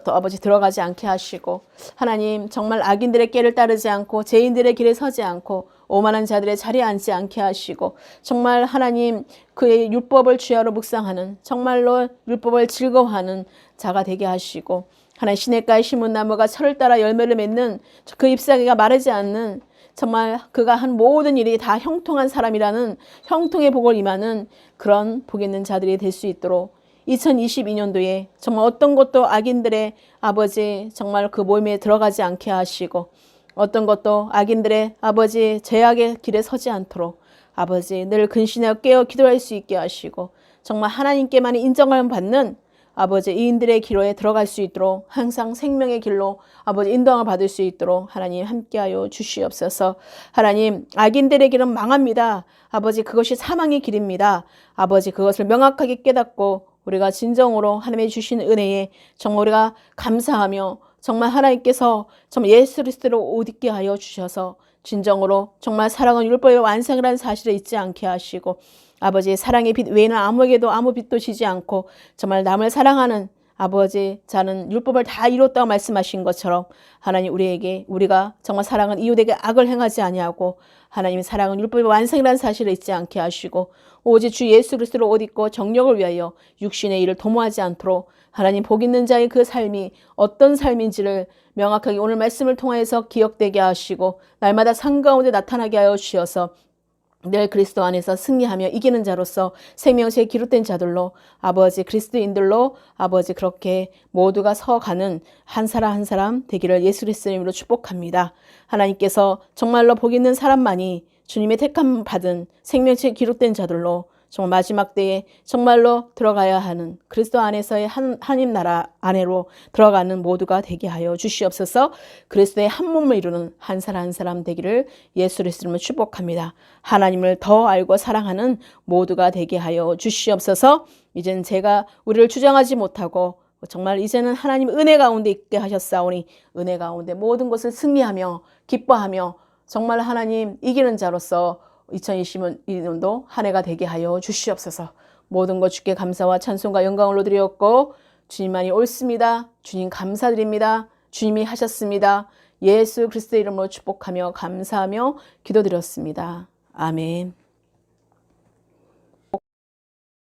아버지 들어가지 않게 하시고 하나님 정말 악인들의 꾀를 따르지 않고 죄인들의 길에 서지 않고 오만한 자들의 자리에 앉지 않게 하시고 정말 하나님 그의 율법을 주야로 묵상하는 정말로 율법을 즐거워하는 자가 되게 하시고 하나님 시냇가에 심은 나무가 철을 따라 열매를 맺는 그 잎사귀가 마르지 않는 정말 그가 한 모든 일이 다 형통한 사람이라는 형통의 복을 임하는 그런 복 있는 자들이 될 수 있도록 2022년도에 정말 어떤 것도 악인들의 아버지 정말 그 모임에 들어가지 않게 하시고 어떤 것도 악인들의 아버지 죄악의 길에 서지 않도록 아버지 늘 근신하여 깨어 기도할 수 있게 하시고 정말 하나님께만 인정을 받는 아버지 이인들의 기로에 들어갈 수 있도록 항상 생명의 길로 아버지 인도함을 받을 수 있도록 하나님 함께하여 주시옵소서. 하나님 악인들의 길은 망합니다. 아버지 그것이 사망의 길입니다. 아버지 그것을 명확하게 깨닫고 우리가 진정으로 하나님의 주신 은혜에 정말 우리가 감사하며 정말 하나님께서 정말 예수 그리스도로 옷 입게 하여 주셔서 진정으로 정말 사랑은 율법의 완성이라는 사실을 잊지 않게 하시고 아버지의 사랑의 빛 외에는 아무에게도 아무 빛도 지지 않고 정말 남을 사랑하는 아버지 자는 율법을 다 이뤘다고 말씀하신 것처럼 하나님 우리에게 우리가 정말 사랑은 이웃에게 악을 행하지 아니하고 하나님의 사랑은 율법의 완성이라는 사실을 잊지 않게 하시고 오직 주 예수 그리스도로 옷 입고 정력을 위하여 육신의 일을 도모하지 않도록 하나님 복 있는 자의 그 삶이 어떤 삶인지를 명확하게 오늘 말씀을 통하여서 기억되게 하시고 날마다 삶 가운데 나타나게 하여 주셔서 늘 그리스도 안에서 승리하며 이기는 자로서 생명수에 기록된 자들로 아버지 그리스도인들로 아버지 그렇게 모두가 서가는 한 사람 한 사람 되기를 예수 그리스도의 이름으로 축복합니다. 하나님께서 정말로 복 있는 사람만이 주님의 택함 받은 생명수에 기록된 자들로 정말 마지막 때에 정말로 들어가야 하는 그리스도 안에서의 하나님 나라 안으로 들어가는 모두가 되게 하여 주시옵소서. 그리스도의 한 몸을 이루는 한 사람 한 사람 되기를 예수 그리스도로 축복합니다. 하나님을 더 알고 사랑하는 모두가 되게 하여 주시옵소서. 이제는 제가 우리를 주장하지 못하고 정말 이제는 하나님 은혜 가운데 있게 하셨사오니 은혜 가운데 모든 것을 승리하며 기뻐하며 정말 하나님 이기는 자로서 2022년도 한 해가 되게 하여 주시옵소서. 모든 것 주께 감사와 찬송과 영광을 드리옵고 주님만이 옳습니다. 주님 감사드립니다. 주님이 하셨습니다. 예수 그리스도의 이름으로 축복하며 감사하며 기도드렸습니다. 아멘.